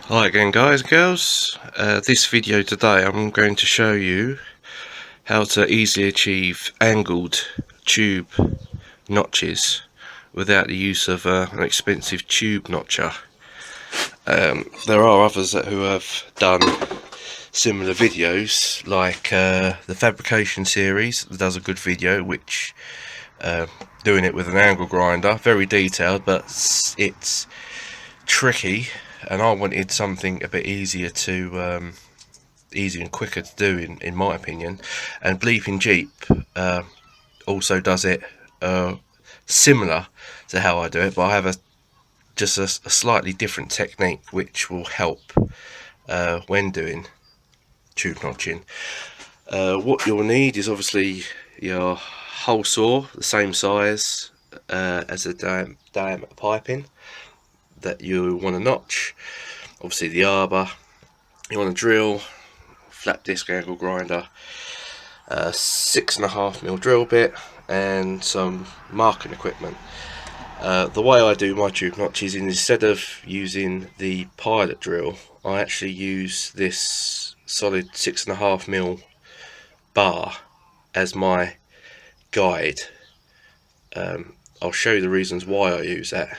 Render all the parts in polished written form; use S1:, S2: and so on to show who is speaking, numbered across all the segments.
S1: Hi again guys and girls. This video today I'm going to show you how to easily achieve angled tube notches without the use of an expensive tube notcher. There are others who have done similar videos, like the fabrication series does a good video which doing it with an angle grinder, very detailed, but it's tricky, and I wanted something a bit easier and quicker to do in my opinion. And Bleeping Jeep also does it similar to how I do it, but I have just a slightly different technique which will help when doing tube notching. What you'll need is obviously your hole saw, the same size as the diameter piping that you want to notch. Obviously the arbor, you want to drill, flat disc angle grinder, 6.5mm drill bit, and some marking equipment. The way I do my tube notches, instead of using the pilot drill, I actually use this solid 6.5mm bar as my guide. I'll show you the reasons why I use that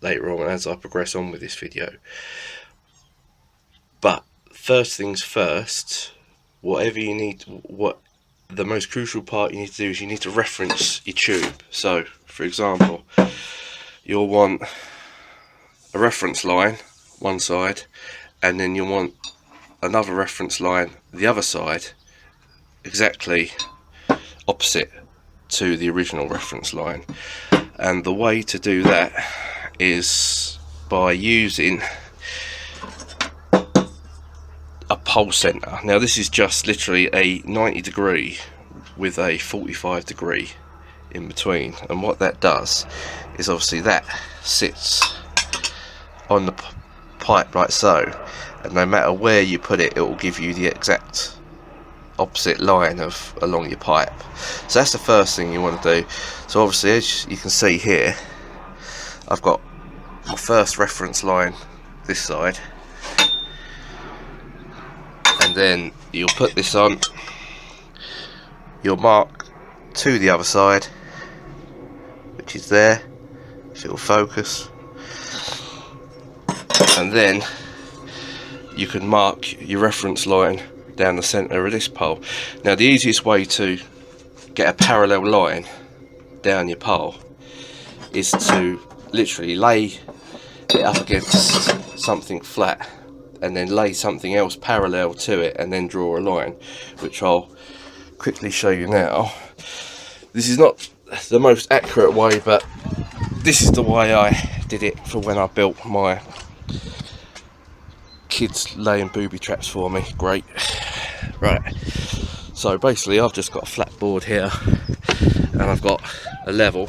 S1: later on as I progress on with this video. But first things first, whatever you need, the most crucial part you need to do is you need to reference your tube. So for example, you'll want a reference line one side, and then you'll want another reference line the other side, exactly opposite to the original reference line. And the way to do that is by using a pole center. Now this is just literally a 90° with a 45° in between, and what that does is obviously that sits on the pipe like so, and no matter where you put it, it will give you the exact opposite line of along your pipe. So that's the first thing you want to do. So obviously, as you can see here, I've got my first reference line this side, and then you'll put this on, you'll mark to the other side, which is there, if it will focus, and then you can mark your reference line down the center of this pole. Now the easiest way to get a parallel line down your pole is to literally lay it up against something flat, and then lay something else parallel to it, and then draw a line, which I'll quickly show you now. This is not the most accurate way, but this is the way I did it for when I built my kids laying booby traps for me. Great. Right, so basically I've just got a flat board here, and I've got a level,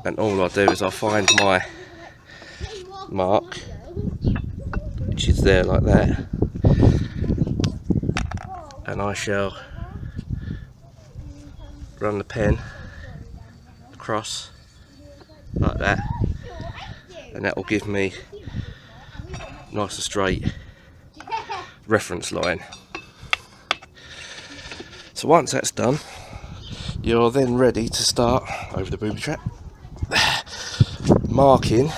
S1: and all I do is I find my mark, which is there like that, and I shall run the pen across like that, and that will give me nice and straight reference line. So once that's done, you're then ready to start over the booby trap marking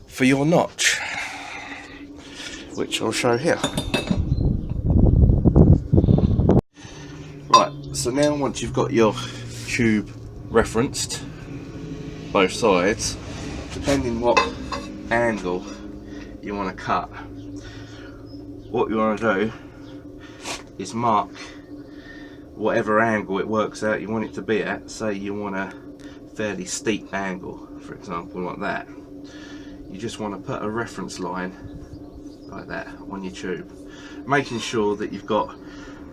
S1: for your notch, which I'll show here. Right, so now once you've got your tube referenced both sides, depending what angle you want to cut, what you want to do is mark whatever angle it works out you want it to be at. Say you want a fairly steep angle, for example, like that, you just want to put a reference line like that on your tube, making sure that you've got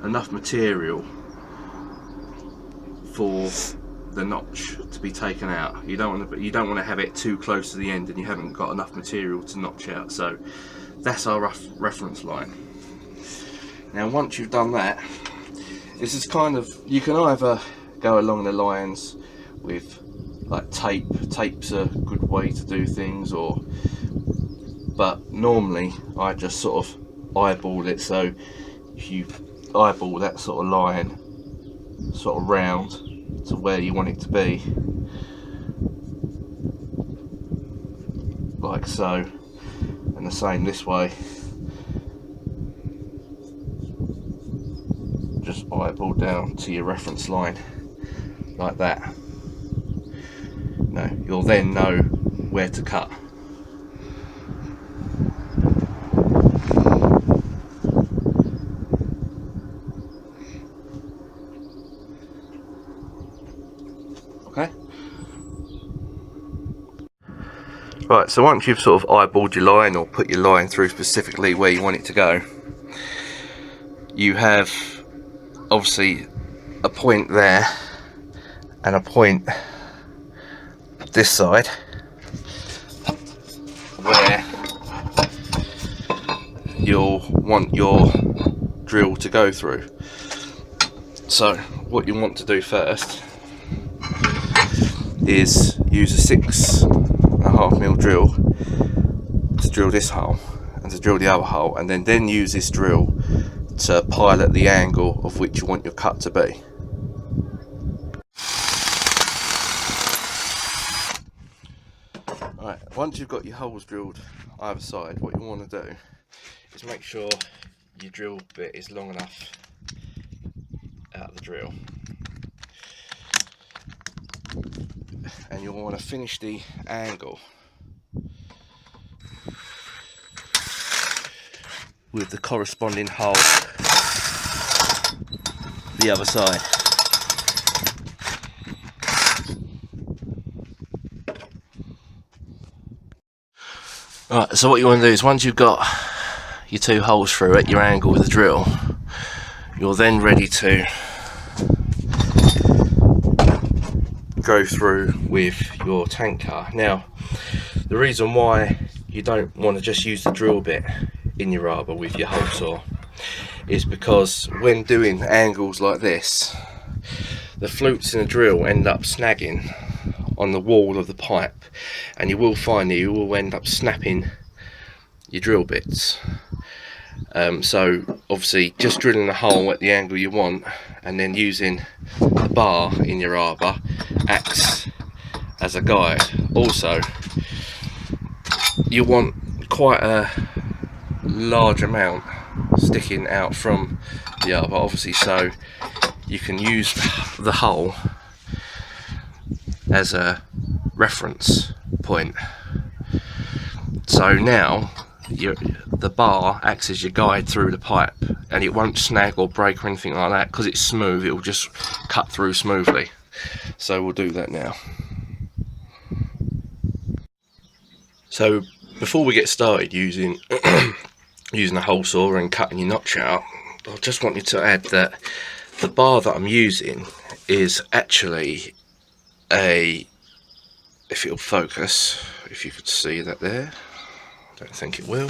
S1: enough material for the notch to be taken out. You don't want to have it too close to the end and you haven't got enough material to notch out. So that's our rough reference line. Now once you've done that, this is kind of, you can either go along the lines with like tape's a good way to do things, but normally I just sort of eyeball it. So if you eyeball that sort of line sort of round to where you want it to be, like so, and the same this way, just eyeball down to your reference line like that. No, you'll then know where to cut. Okay. Right, so once you've sort of eyeballed your line or put your line through specifically where you want it to go, you have obviously a point there and a point this side where you'll want your drill to go through. So what you want to do first is use a 6.5mm drill to drill this hole and to drill the other hole, and then use this drill to pilot the angle of which you want your cut to be. Right, once you've got your holes drilled either side, what you want to do is make sure your drill bit is long enough out of the drill, and you'll want to finish the angle with the corresponding hole the other side. Right, so what you want to do is once you've got your two holes through at your angle with the drill, you're then ready to go through with your tank car. Now, the reason why you don't want to just use the drill bit in your arbor with your hole saw is because when doing angles like this, the flutes in the drill end up snagging on the wall of the pipe, and you will find that you will end up snapping your drill bits. So obviously just drilling a hole at the angle you want and then using the bar in your arbor acts as a guide. Also, you want quite a large amount sticking out from the arbor, obviously, so you can use the hole as a reference point. So now the bar acts as your guide through the pipe, and it won't snag or break or anything like that because it's smooth. It will just cut through smoothly. So we'll do that now. So before we get started using using a hole saw and cutting your notch out, I just want you to add that the bar that I'm using is actually a, if it'll focus, if you could see that there, I don't think it will.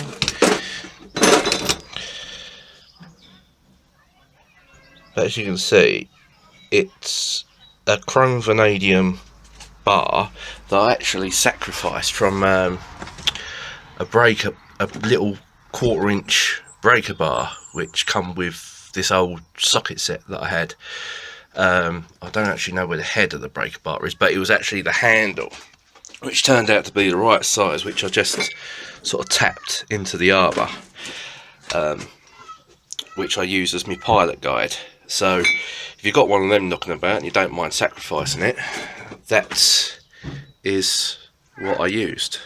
S1: But as you can see, it's a chrome vanadium bar that I actually sacrificed from a little 1/4" breaker bar which come with this old socket set that I had. I don't actually know where the head of the breaker bar is, but it was actually the handle, which turned out to be the right size, which I just sort of tapped into the arbor, which I use as my pilot guide. So if you've got one of them knocking about and you don't mind sacrificing it, that is what I used.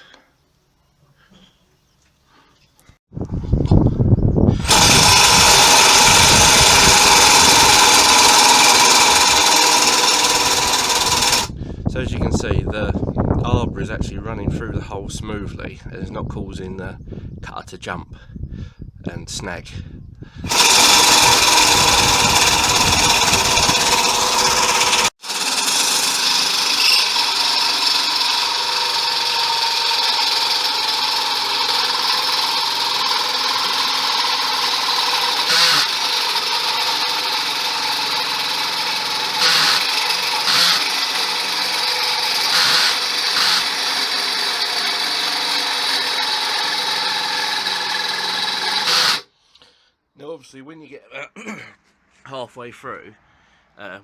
S1: So as you can see, the arbor is actually running through the hole smoothly and it's not causing the cutter to jump and snag. obviously when you get about halfway through,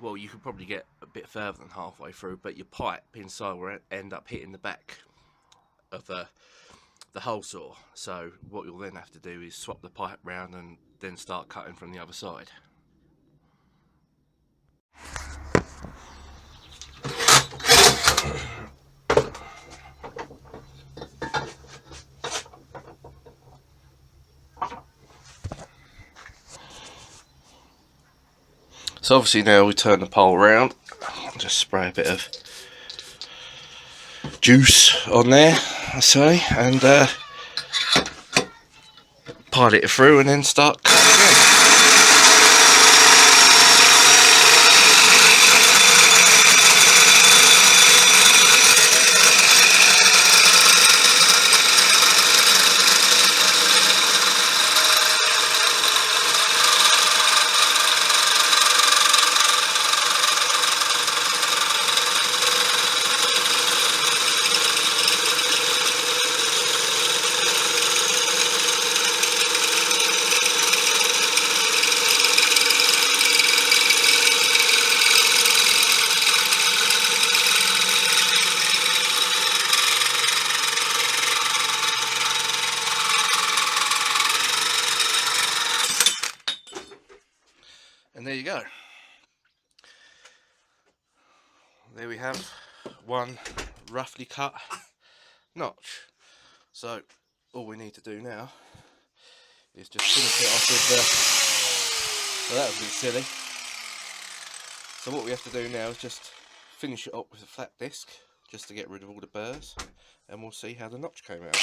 S1: well, you could probably get a bit further than halfway through, but your pipe inside will end up hitting the back of the hole saw. So what you'll then have to do is swap the pipe round and then start cutting from the other side. So obviously now we turn the pole around, just spray a bit of juice on there, I say, and pilot it through and then start cutting again. And there you go. There we have one roughly cut notch. So all we need to do now is just finish it off with the... Well, that was a bit silly. So what we have to do now is just finish it up with a flat disc, just to get rid of all the burrs, and we'll see how the notch came out.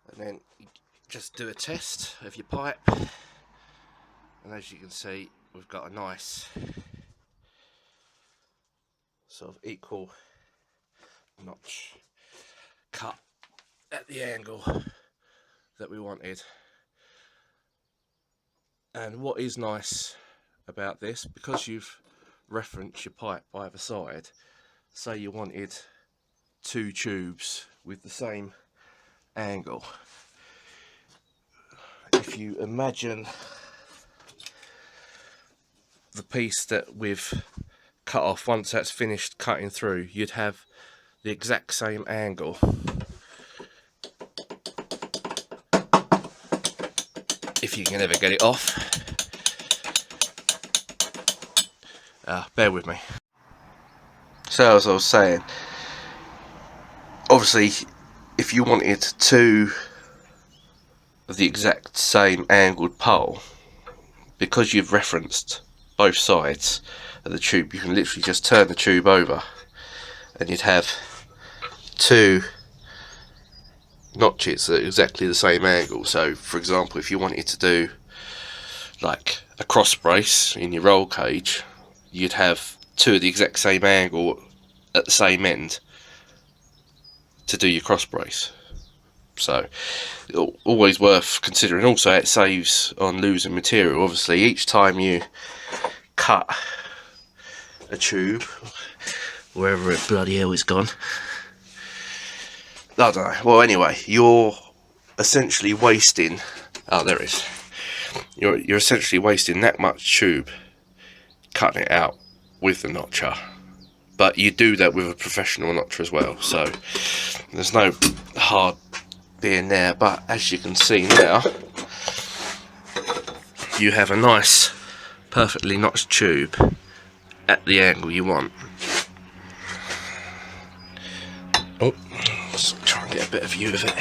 S1: And then just do a test of your pipe, and as you can see, we've got a nice sort of equal notch cut at the angle that we wanted. And what is nice about this, because you've referenced your pipe by either side, say you wanted two tubes with the same angle, if you imagine the piece that we've cut off, once that's finished cutting through, you'd have the exact same angle. If you can ever get it off. Bear with me. So as I was saying, obviously if you wanted two of the exact same angled pole, because you've referenced both sides of the tube, you can literally just turn the tube over and you'd have two notches at exactly the same angle. So for example, if you wanted to do like a cross brace in your roll cage, you'd have two of the exact same angle at the same end to do your cross brace. So always worth considering. Also, it saves on losing material. Obviously each time you cut a tube, wherever it bloody hell it's gone, I don't know, well anyway, you're essentially wasting, oh there it is, you're essentially wasting that much tube cutting it out with the notcher. But you do that with a professional notcher as well, so there's no hard being there. But as you can see now, you have a nice perfectly notched tube at the angle you want. Oh, let's try and get a bit of view of it,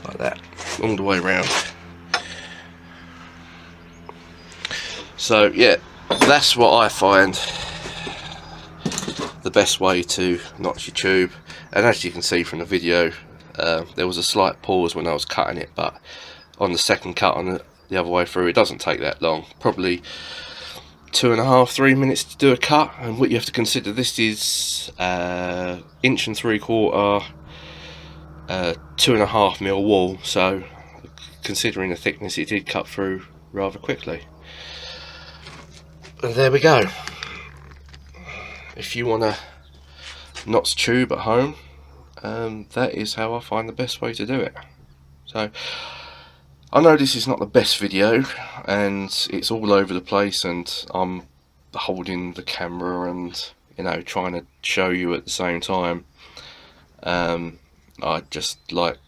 S1: like that, all the way around. So yeah, that's what I find the best way to notch your tube. And as you can see from the video, there was a slight pause when I was cutting it, but on the second cut on the other way through, it doesn't take that long. Probably 2.5-3 minutes to do a cut. And what you have to consider, this is 1 3/4 2.5mm wall, so considering the thickness, it did cut through rather quickly. And there we go. If you want to notch tube at home, that is how I find the best way to do it. So I know this is not the best video and it's all over the place, and I'm holding the camera and, you know, trying to show you at the same time. I just like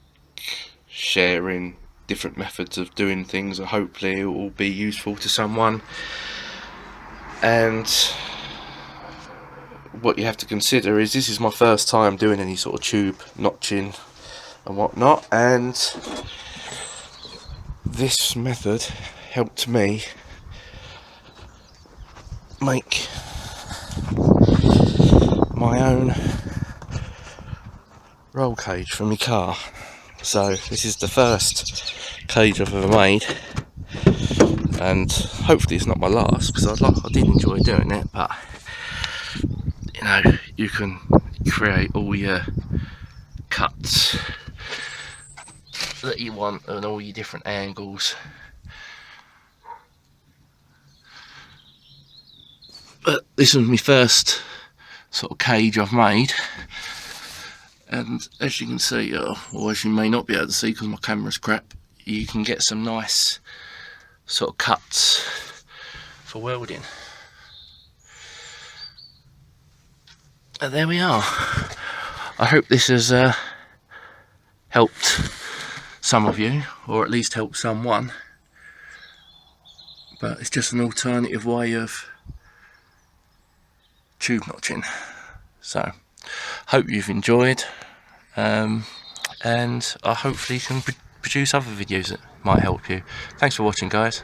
S1: sharing different methods of doing things, and hopefully it will be useful to someone. And what you have to consider is this is my first time doing any sort of tube notching and whatnot, and this method helped me make my own roll cage for my car. So this is the first cage I've ever made, and hopefully it's not my last, because I did enjoy doing it. But you know, you can create all your cuts that you want and all your different angles. But this was my first sort of cage I've made, and as you can see, or as you may not be able to see because my camera's crap, you can get some nice sort of cuts for welding. And there we are. I hope this has helped some of you, or at least helped someone. But it's just an alternative way of tube notching. So hope you've enjoyed, and I hopefully can produce other videos that might help you. Thanks for watching, guys.